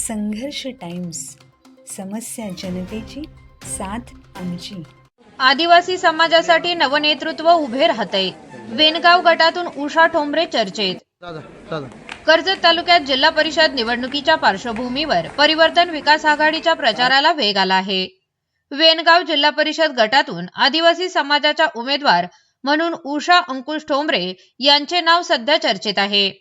संघर्ष टाइम्स, समस्या जनतेची, साथ आमची। आदिवासी समाजासाठी नवनेतृत्व उभे राहते। वेनगाव गटातून उषा ठोंबरे चर्चेत। कर्जत तालुक्यात जिल्हा परिषद निवडणुकीच्या पार्श्वभूमीवर परिवर्तन विकास आघाडीच्या प्रचाराला वेग आला आहे। वेनगाव जिल्हा परिषद गटातून आदिवासी समाजाच्या उमेदवार म्हणून उषा अंकुश ठोंबरे यांचे नाव सध्या चर्चेत आहे।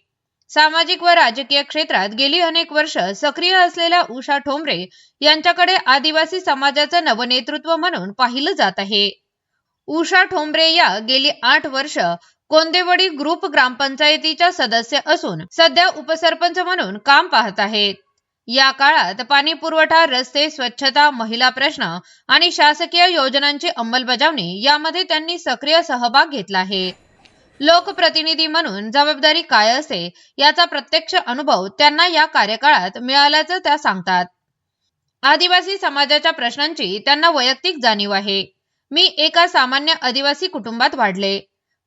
सामाजिक व राजकीय क्षेत्रात गेली अनेक वर्ष सक्रिय असलेल्या उषा ठोंबरे यांच्याकडे आदिवासी समाजाचं नवनेतृत्व म्हणून पाहिलं जात आहे। उषा ठोंबरे या गेली 8 वर्ष कोंदेवडी ग्रुप ग्रामपंचायतीच्या सदस्य असून सध्या उपसरपंच म्हणून काम पाहत आहेत। या काळात पाणी पुरवठा, रस्ते, स्वच्छता, महिला प्रश्न आणि शासकीय योजनांची अंमलबजावणी यामध्ये त्यांनी सक्रिय सहभाग घेतला आहे। लोकप्रतिनिधी म्हणून जबाबदारी काय असते याचा प्रत्यक्ष अनुभव त्यांना या कार्यकाळात मिळाल्याचं त्या सांगतात। आदिवासी समाजाच्या प्रश्नांची त्यांना वैयक्तिक जाणीव आहे। मी एका सामान्य आदिवासी कुटुंबात वाढले।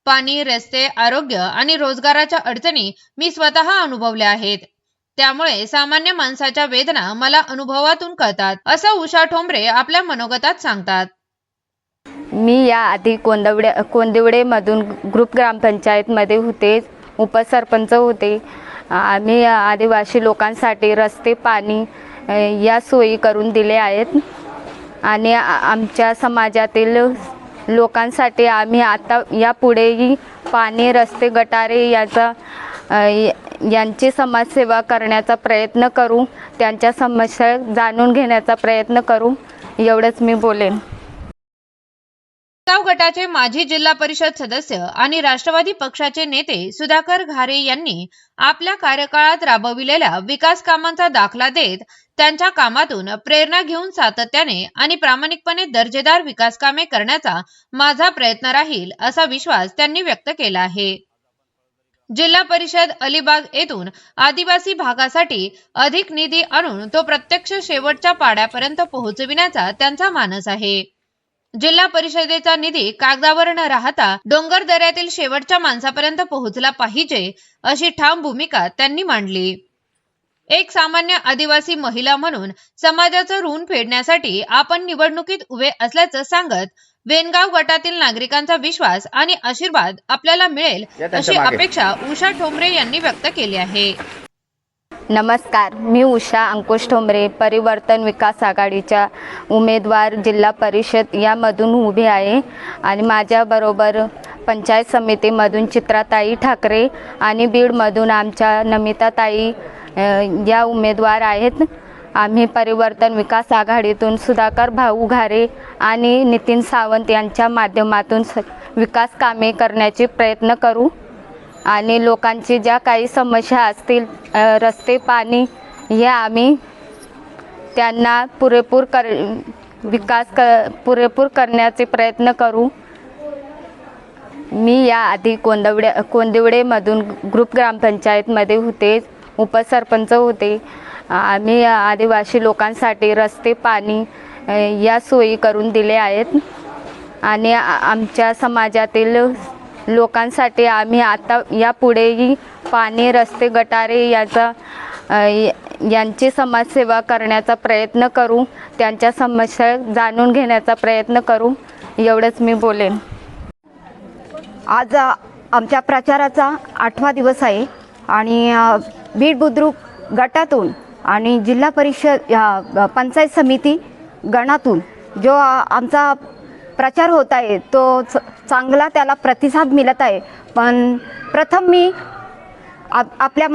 पाणी, रस्ते, आरोग्य आणि रोजगाराच्या अडचणी मी स्वतः अनुभवल्या आहेत। त्यामुळे सामान्य माणसाच्या वेदना मला अनुभवातून कळतात, असं उषा ठोंबरे आपल्या मनोगतात सांगतात। मी या आधी कोंदिवडे मधून ग्रुप ग्रामपंचायत मध्ये होते, उपसरपंच होते। आम्ही आदिवासी लोकांसाठी रस्ते, पाणी या सोयी करून दिले आहेत आणि आमच्या समाजातील लोकांसाठी आम्ही आता यापुढेही पाणी, रस्ते, गटारे यांची समाजसेवा करण्याचा प्रयत्न करू, त्यांच्या समस्या जाणून घेण्याचा प्रयत्न करू, एवढंच मी बोलेन। गाव गटाचे माजी जिल्हा परिषद सदस्य आणि राष्ट्रवादी पक्षाचे नेते सुधाकर घारे यांनी आपल्या कार्यकाळात राबविलेल्या विकास कामांचा दाखला देत त्यांच्या कामातून प्रेरणा घेऊन सातत्याने आणि प्रामाणिकपणे दर्जेदार विकास कामे करण्याचा माझा प्रयत्न राहील, असा विश्वास त्यांनी व्यक्त केला आहे। जिल्हा परिषद अलिबाग येथून आदिवासी भागासाठी अधिक निधी आणून तो प्रत्यक्ष शेवटच्या पाड्यापर्यंत पोहोचविण्याचा त्यांचा मानस आहे। जिल्हा परिषदेचा निधी कागदावर न राहता डोंगर दऱ्यातील शेवटच्या माणसापर्यंत पोहोचला पाहिजे, अशी ठाम भूमिका त्यांनी मांडली। एक सामान्य आदिवासी महिला म्हणून समाजाचं ऋण फेडण्यासाठी आपण निवडणुकीत उभे असल्याचं सांगत वेनगाव गटातील नागरिकांचा विश्वास आणि आशीर्वाद आपल्याला मिळेल, अशी अपेक्षा उषा ठोंबरे यांनी व्यक्त केली आहे। नमस्कार, मी उषा अंकुश ठोंबरे, परिवर्तन विकास आघाडीच्या उमेदवार जिल्हा परिषद यामधून उभी आहे आणि माझ्याबरोबर पंचायत समितीमधून चित्राताई ठाकरे आणि बीडमधून आमच्या नमिताताई या उमेदवार आहेत। आम्ही परिवर्तन विकास आघाडीतून सुधाकर भाऊ घारे आणि नितीन सावंत यांच्या माध्यमातून विकास कामे करण्याचे प्रयत्न करू आणि लोकांची ज्या काही समस्या असतील, रस्ते, पाणी, हे आम्ही त्यांना पुरेपूर करण्याचे प्रयत्न करू। मी या आधी कोंदिवडे मधून ग्रुप ग्रामपंचायत मध्ये होते, उपसरपंच होते। आम्ही आदिवासी लोकांसाठी रस्ते, पाणी या सोयी करून दिले आहेत आणि आमच्या समाजातील लोकांसाठी आम्ही आता यापुढेही पाणी, रस्ते, गटारे यांची समाजसेवा करण्याचा प्रयत्न करू, त्यांच्या समस्या जाणून घेण्याचा प्रयत्न करू, एवढंच मी बोलेन। आज आमच्या प्रचाराचा 8वा दिवस आहे आणि बीड बुद्रुक गटातून आणि जिल्हा परिषद पंचायत समिती गणातून जो आमचा प्रचार होत आहे तो चांगला त्याला प्रतिसाद मिळत आहे। पण प्रथम मी आपल्या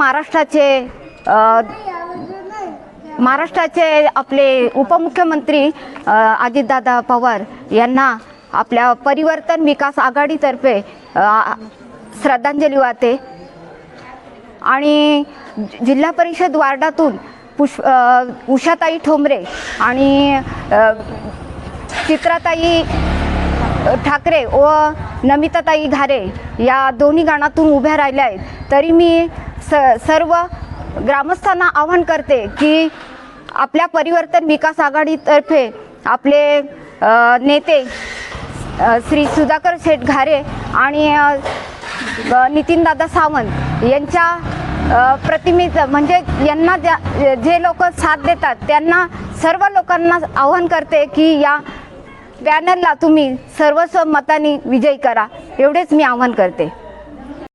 महाराष्ट्राचे आपले उपमुख्यमंत्री अजितदादा पवार यांना आपल्या परिवर्तन विकास आघाडीतर्फे श्रद्धांजली वाहते आणि जिल्हा परिषद वार्डातून उषाताई ठोंबरे आणि चित्राताई ठाकरे व नमिताताई घारे या दोन्ही गणातून उभ्या राहिल्या आहेत। तरी मी सर्व ग्रामस्थांना आवाहन करते की आपल्या परिवर्तन विकास आघाडीतर्फे आपले नेते श्री सुधाकर शेठ घारे आणि नितीनदादा सावंत यांच्या प्रतिनिधित्व म्हणजे यांना जे लोक साथ देतात त्यांना सर्व लोकांना आवाहन करते की या बॅनरला तुम्ही सर्वस्व मताने विजयी करा, एवढेच मी आवाहन करते.